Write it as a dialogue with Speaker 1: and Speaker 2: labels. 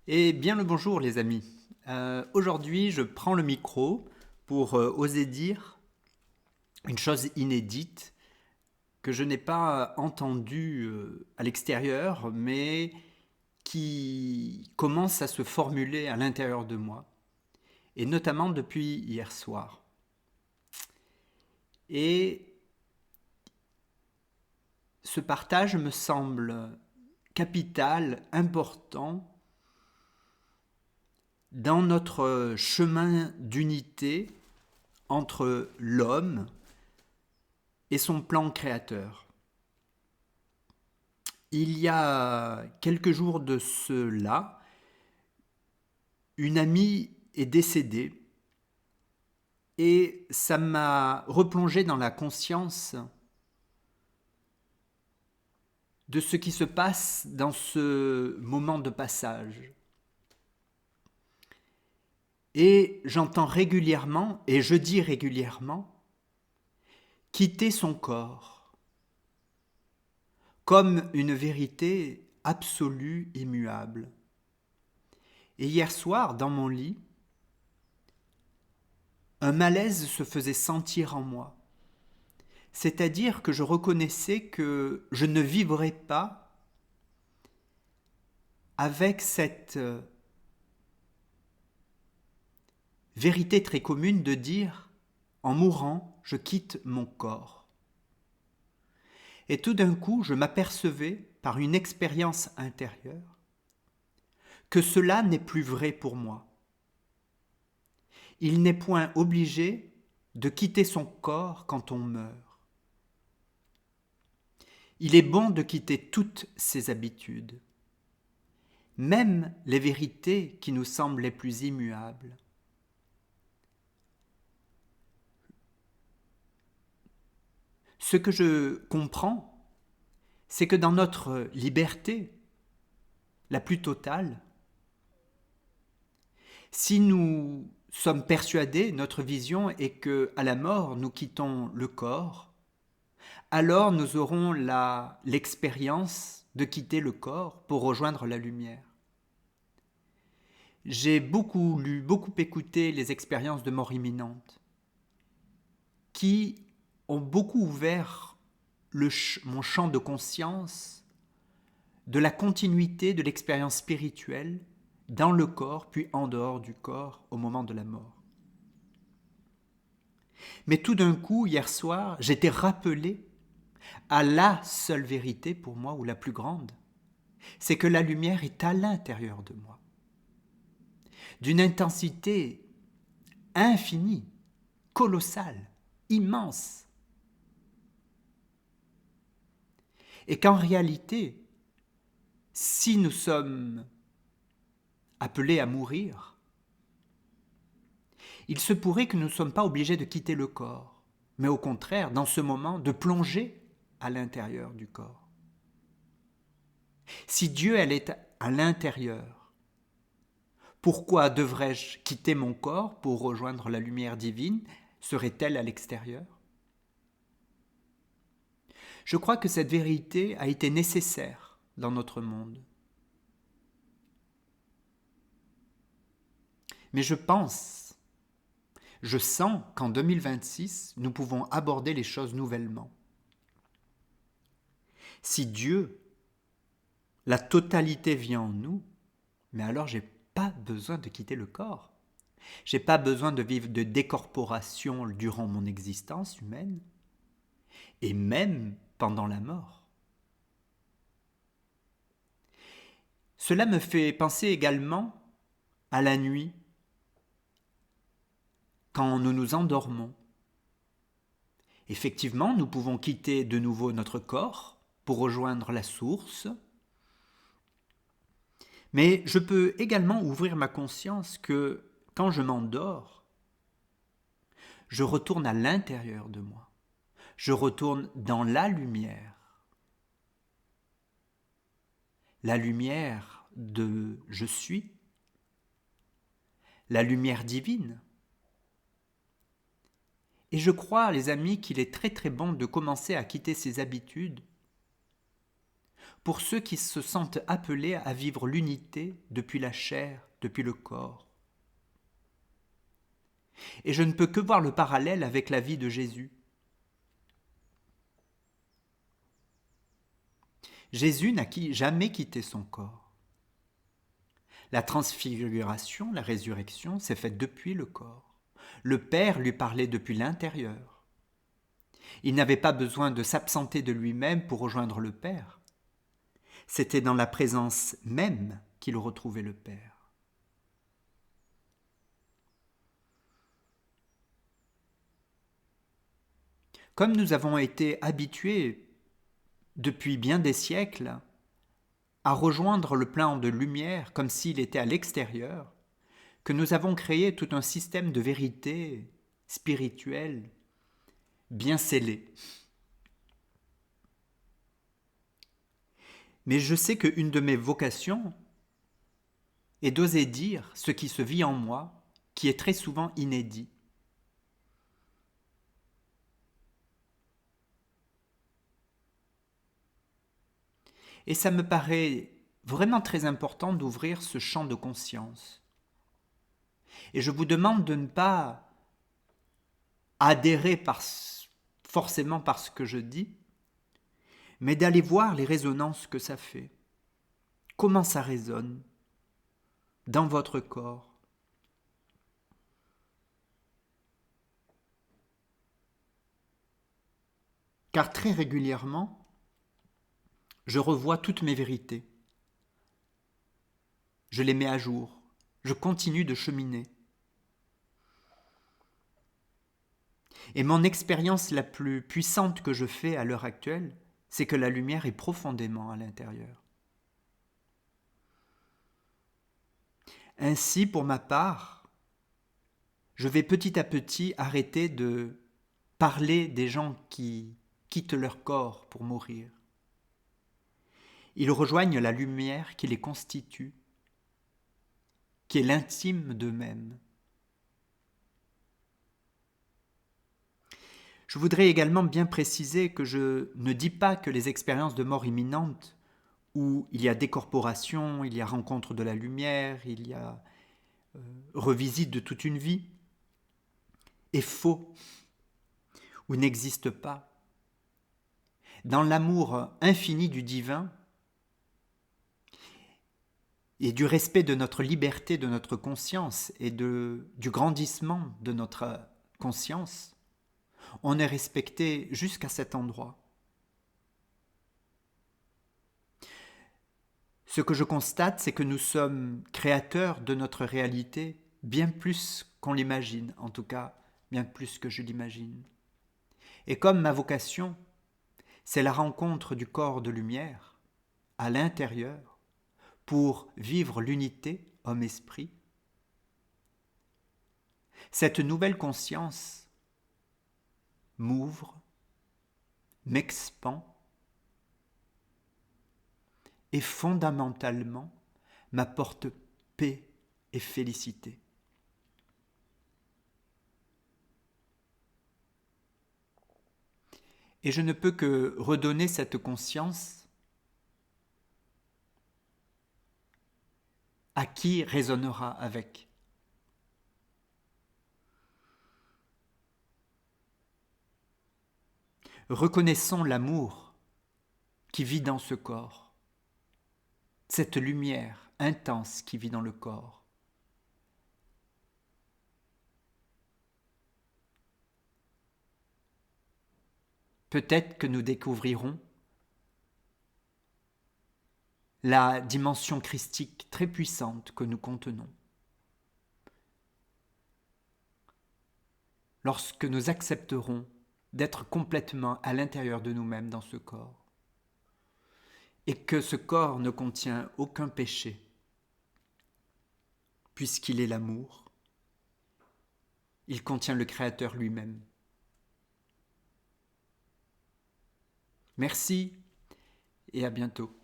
Speaker 1: Et bien le bonjour les amis. Aujourd'hui je prends le micro pour oser dire une chose inédite que je n'ai pas entendue à l'extérieur mais qui commence à se formuler à l'intérieur de moi et notamment depuis hier soir. Et ce partage me semble capital, important dans notre chemin d'unité entre l'homme et son plan créateur. Il y a quelques jours de cela, une amie est décédée et ça m'a replongé dans la conscience de ce qui se passe dans ce moment de passage. Et j'entends régulièrement, et je dis régulièrement, quitter son corps comme une vérité absolue, immuable. Et hier soir, dans mon lit, un malaise se faisait sentir en moi. C'est-à-dire que je reconnaissais que je ne vivrais pas avec cette vérité très commune de dire, en mourant, je quitte mon corps. Et tout d'un coup, je m'apercevais, par une expérience intérieure, que cela n'est plus vrai pour moi. Il n'est point obligé de quitter son corps quand on meurt. Il est bon de quitter toutes ses habitudes, même les vérités qui nous semblent les plus immuables. Ce que je comprends, c'est que dans notre liberté la plus totale, si nous sommes persuadés, notre vision est que à la mort nous quittons le corps, alors nous aurons l'expérience de quitter le corps pour rejoindre la lumière. J'ai beaucoup lu, beaucoup écouté les expériences de mort imminente qui ont beaucoup ouvert mon champ de conscience de la continuité de l'expérience spirituelle dans le corps puis en dehors du corps au moment de la mort. Mais tout d'un coup, hier soir, j'étais rappelé à la seule vérité pour moi, ou la plus grande, c'est que la lumière est à l'intérieur de moi, d'une intensité infinie, colossale, immense, et qu'en réalité, si nous sommes appelés à mourir, il se pourrait que nous ne sommes pas obligés de quitter le corps, mais au contraire, dans ce moment, de plonger à l'intérieur du corps. Si Dieu, elle est à l'intérieur, pourquoi devrais-je quitter mon corps pour rejoindre la lumière divine? Serait-elle à l'extérieur? Je crois que cette vérité a été nécessaire dans notre monde. Mais je sens qu'en 2026, nous pouvons aborder les choses nouvellement. Si Dieu, la totalité vient en nous, mais alors j'ai pas besoin de quitter le corps. J'ai pas besoin de vivre de décorporation durant mon existence humaine et même pendant la mort. Cela me fait penser également à la nuit, quand nous nous endormons. Effectivement, nous pouvons quitter de nouveau notre corps pour rejoindre la source, mais je peux également ouvrir ma conscience que quand je m'endors, je retourne à l'intérieur de moi. Je retourne dans la lumière de je suis, la lumière divine. Et je crois, les amis, qu'il est très très bon de commencer à quitter ses habitudes pour ceux qui se sentent appelés à vivre l'unité depuis la chair, depuis le corps. Et je ne peux que voir le parallèle avec la vie de Jésus. Jésus n'a jamais quitté son corps. La transfiguration, la résurrection, s'est faite depuis le corps. Le Père lui parlait depuis l'intérieur. Il n'avait pas besoin de s'absenter de lui-même pour rejoindre le Père. C'était dans la présence même qu'il retrouvait le Père. Comme nous avons été habitués depuis bien des siècles à rejoindre le plan de lumière comme s'il était à l'extérieur, que nous avons créé tout un système de vérité spirituelle bien scellé. Mais je sais qu'une de mes vocations est d'oser dire ce qui se vit en moi, qui est très souvent inédit. Et ça me paraît vraiment très important d'ouvrir ce champ de conscience. Et je vous demande de ne pas adhérer forcément par ce que je dis, mais d'aller voir les résonances que ça fait. Comment ça résonne dans votre corps. Car très régulièrement, je revois toutes mes vérités. Je les mets à jour. Je continue de cheminer. Et mon expérience la plus puissante que je fais à l'heure actuelle, c'est que la lumière est profondément à l'intérieur. Ainsi, pour ma part, je vais petit à petit arrêter de parler des gens qui quittent leur corps pour mourir. Ils rejoignent la lumière qui les constitue, qui est l'intime d'eux-mêmes. Je voudrais également bien préciser que je ne dis pas que les expériences de mort imminente, où il y a décorporation, il y a rencontre de la lumière, il y a revisite de toute une vie, est faux ou n'existe pas. Dans l'amour infini du divin et du respect de notre liberté, de notre conscience et du grandissement de notre conscience, on est respecté jusqu'à cet endroit. Ce que je constate, c'est que nous sommes créateurs de notre réalité bien plus qu'on l'imagine, en tout cas bien plus que je l'imagine. Et comme ma vocation, c'est la rencontre du corps de lumière à l'intérieur pour vivre l'unité homme-esprit, cette nouvelle conscience m'ouvre, m'expand et fondamentalement m'apporte paix et félicité. Et je ne peux que redonner cette conscience à qui résonnera avec. Reconnaissons l'amour qui vit dans ce corps, cette lumière intense qui vit dans le corps. Peut-être que nous découvrirons la dimension christique très puissante que nous contenons. Lorsque nous accepterons d'être complètement à l'intérieur de nous-mêmes dans ce corps, et que ce corps ne contient aucun péché, puisqu'il est l'amour, il contient le Créateur lui-même. Merci et à bientôt.